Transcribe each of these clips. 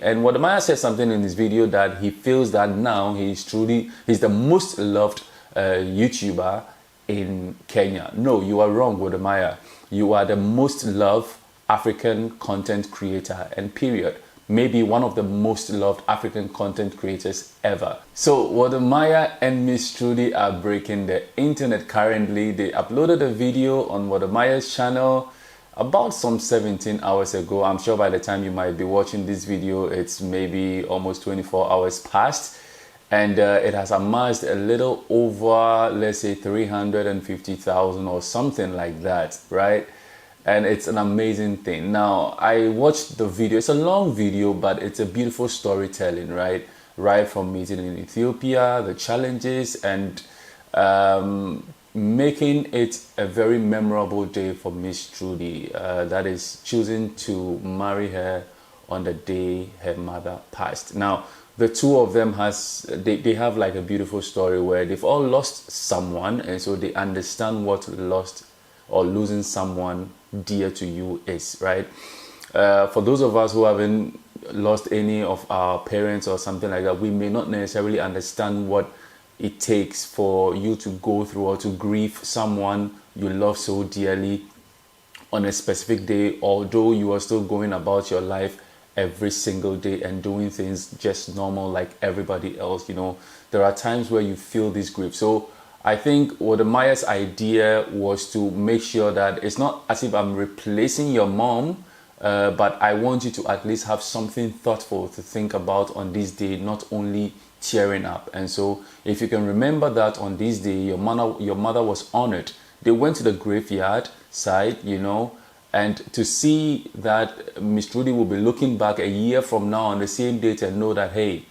And Wode Maya said something in this video that he feels that now he's the most loved YouTuber in Kenya. No, you are wrong, Wode Maya. You are the most loved African content creator, and period. Maybe one of the most loved African content creators ever. So Wode Maya and Miss Trudy are breaking the internet currently. They uploaded a video on Wode Maya's channel about some 17 hours ago. I'm sure by the time you might be watching this video, it's maybe almost 24 hours past. And it has amassed a little over, let's say, 350,000 or something like that, right? And it's an amazing thing. Now, I watched the video. It's a long video, but it's a beautiful storytelling, right? Right from meeting in Ethiopia, the challenges, and making it a very memorable day for Miss Trudy, that is choosing to marry her on the day her mother passed. Now, the two of them they have like a beautiful story where they've all lost someone, and so they understand what lost or losing someone dear to you is, right? For those of us who haven't lost any of our parents or something like that, we may not necessarily understand what it takes for you to go through or to grieve someone you love so dearly on a specific day, although you are still going about your life every single day and doing things just normal like everybody else. You know, there are times where you feel this grief. So I think Wode Maya's idea was to make sure that it's not as if I'm replacing your mom, but I want you to at least have something thoughtful to think about on this day, not only cheering up. And so if you can remember that on this day your mother was honored. They went to the graveyard side, you know, and to see that Miss Trudy will be looking back a year from now on the same date and know that, hey,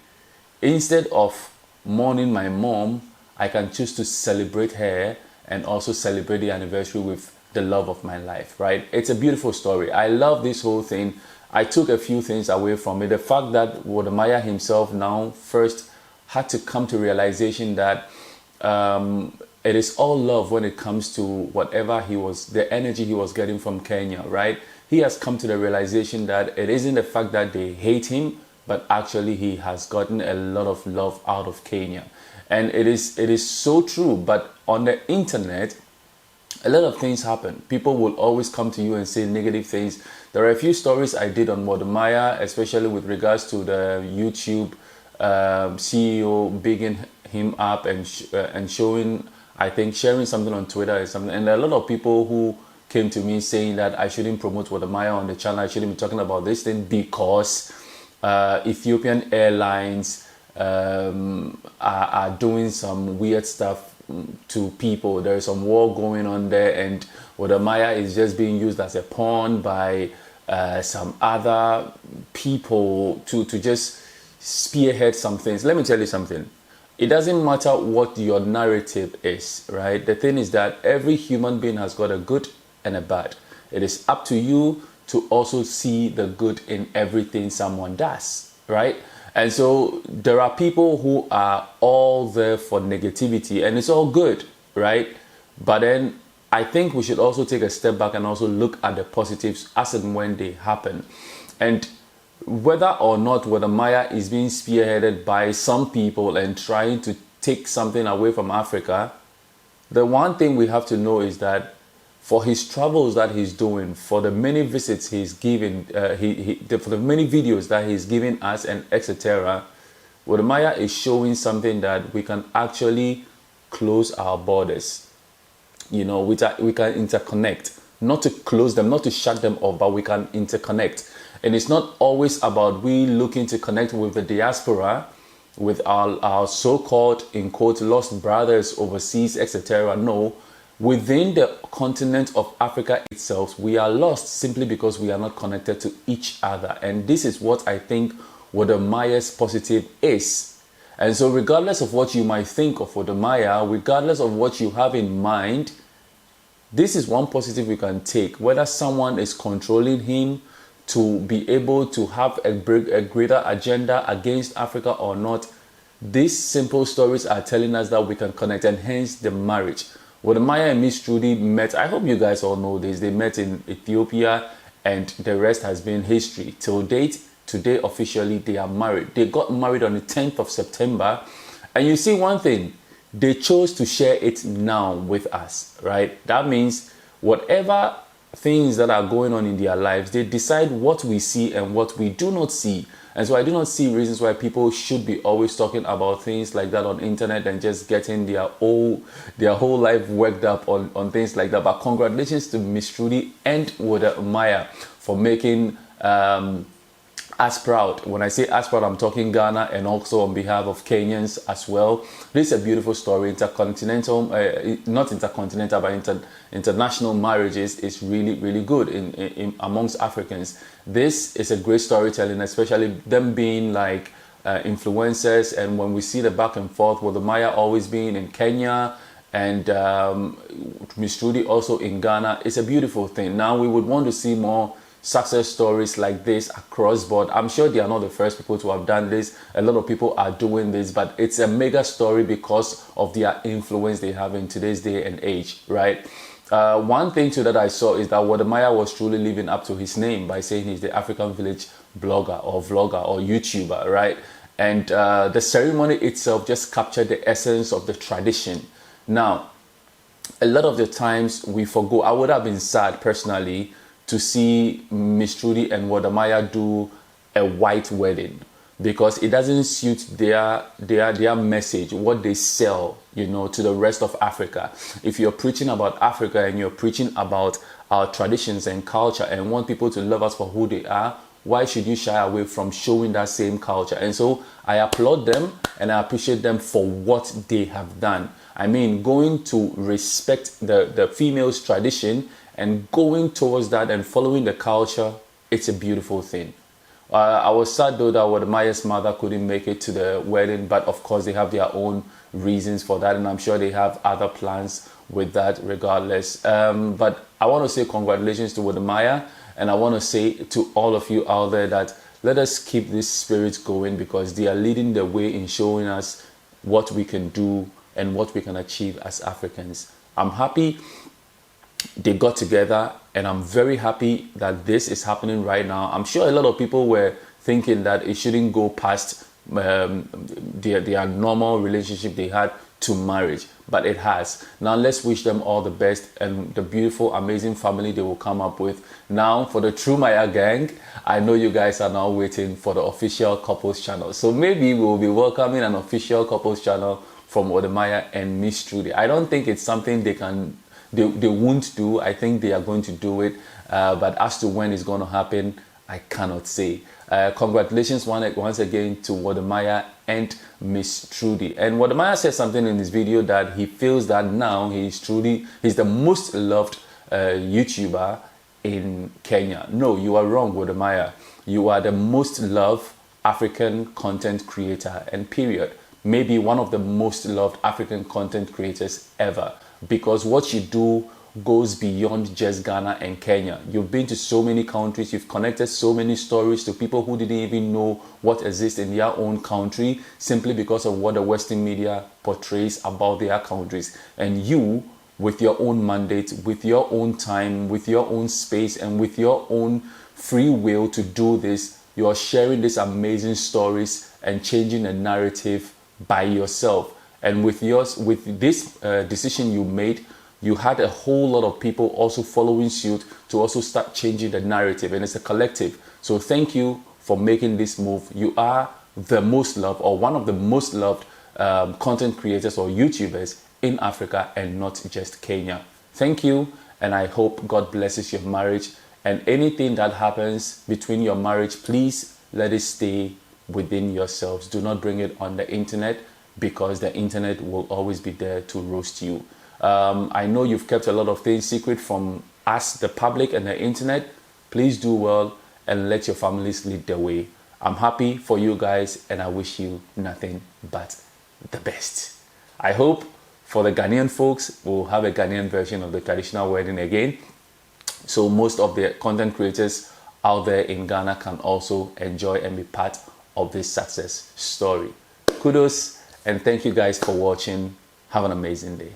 instead of mourning my mom, I can choose to celebrate her and also celebrate the anniversary with the love of my life, right? It's a beautiful story. I love this whole thing. I took a few things away from it. The fact that Wode Maya himself now first had to come to realization that it is all love when it comes to whatever the energy he was getting from Kenya, right? He has come to the realization that it isn't the fact that they hate him, but actually he has gotten a lot of love out of Kenya. And it is so true. But on the internet, a lot of things happen. People will always come to you and say negative things. There are a few stories I did on Wode Maya, especially with regards to the YouTube CEO bigging him up and showing, I think, sharing something on Twitter or something. And there are a lot of people who came to me saying that I shouldn't promote Wode Maya on the channel. I shouldn't be talking about this thing because Ethiopian Airlines are doing some weird stuff to people. There is some war going on there, and Wode Maya is just being used as a pawn by some other people to just spearhead some things. Let me tell you something. It doesn't matter what your narrative is, right? The thing is that every human being has got a good and a bad. It is up to you to also see the good in everything someone does, right? And so there are people who are all there for negativity, and it's all good, right? But then I think we should also take a step back and also look at the positives as and when they happen. And whether or not Wode Maya is being spearheaded by some people and trying to take something away from Africa, the one thing we have to know is that for his travels that he's doing, for the many visits he's giving, for the many videos that he's giving us and etc., Wode Maya is showing something that we can actually close our borders. You know, we can interconnect, not to close them, not to shut them off, but we can interconnect. And it's not always about we looking to connect with the diaspora, with our so-called, in quote, lost brothers overseas, etc. No, within the continent of Africa itself, we are lost simply because we are not connected to each other. And this is what I think Wode Maya's positive is. And so regardless of what you might think of Wode Maya, regardless of what you have in mind, this is one positive we can take. Whether someone is controlling him to be able to have a greater agenda against Africa or not, these simple stories are telling us that we can connect, and hence the marriage. Wode Maya and Miss Trudy met, I hope you guys all know this, they met in Ethiopia, and the rest has been history. Till date, today officially they are married. They got married on the 10th of September. And you see one thing, they chose to share it now with us, right? That means whatever things that are going on in their lives, they decide what we see and what we do not see. And so I do not see reasons why people should be always talking about things like that on internet and just getting their whole life worked up on things like that. But congratulations to Miss Trudy and Wode Maya for making us proud. When I say us proud, I'm talking Ghana and also on behalf of Kenyans as well. This is a beautiful story. Intercontinental, not intercontinental, but international marriages is really, really good in amongst Africans. This is a great storytelling, especially them being like influencers. And when we see the back and forth, with the Maya always being in Kenya and Miss Trudy also in Ghana, it's a beautiful thing. Now we would want to see more success stories like this across board. I'm sure they are not the first people to have done this. A lot of people are doing this, but it's a mega story because of their influence they have in today's day and age, right? One thing too that I saw is that Wode Maya was truly living up to his name by saying he's the African village blogger or vlogger or YouTuber, right? And the ceremony itself just captured the essence of the tradition. Now, a lot of the times we forgo. I would have been sad personally to see Miss Trudy and Wode Maya do a white wedding, because it doesn't suit their message, what they sell, you know, to the rest of Africa. If you're preaching about Africa and you're preaching about our traditions and culture and want people to love us for who they are, why should you shy away from showing that same culture? And so I applaud them and I appreciate them for what they have done. I mean, going to respect the female's tradition and going towards that and following the culture, it's a beautiful thing. I was sad though that Wode Maya's mother couldn't make it to the wedding, but of course they have their own reasons for that, and I'm sure they have other plans with that regardless. But I want to say congratulations to Wode Maya, and I want to say to all of you out there that let us keep this spirit going, because they are leading the way in showing us what we can do and what we can achieve as Africans. I'm happy they got together, and I'm very happy that this is happening right now. I'm sure a lot of people were thinking that it shouldn't go past their normal relationship they had to marriage, but it has. Now let's wish them all the best and the beautiful, amazing family they will come up with. Now for the True Maya gang, I know you guys are now waiting for the official couples channel, so maybe we will be welcoming an official couples channel from Wode Maya and Miss Trudy. I don't think it's something they won't do. I think they are going to do it, but as to when it's going to happen, I cannot say. Congratulations once again to Wode Maya and Miss Trudy. And Wode Maya said something in this video that he feels that now he's the most loved YouTuber in Kenya. No, you are wrong, Wode Maya. You are the most loved African content creator, and period. Maybe one of the most loved African content creators ever, because what you do goes beyond just Ghana and Kenya. You've been to so many countries, you've connected so many stories to people who didn't even know what exists in their own country, simply because of what the Western media portrays about their countries. And you, with your own mandate, with your own time, with your own space, and with your own free will to do this, you're sharing these amazing stories and changing the narrative by yourself. And with this decision you made, you had a whole lot of people also following suit to also start changing the narrative, and it's a collective. So thank you for making this move. You are the most loved, or one of the most loved content creators or YouTubers in Africa, and not just Kenya. Thank you, and I hope God blesses your marriage. And anything that happens between your marriage, please let it stay within yourselves. Do not bring it on the internet, because the internet will always be there to roast you. I know you've kept a lot of things secret from us, the public, and the internet. Please do well and let your families lead the way. I'm happy for you guys, and I wish you nothing but the best. I hope for the Ghanaian folks, we'll have a Ghanaian version of the traditional wedding again, so most of the content creators out there in Ghana can also enjoy and be part of this success story. Kudos, and thank you guys for watching. Have an amazing day.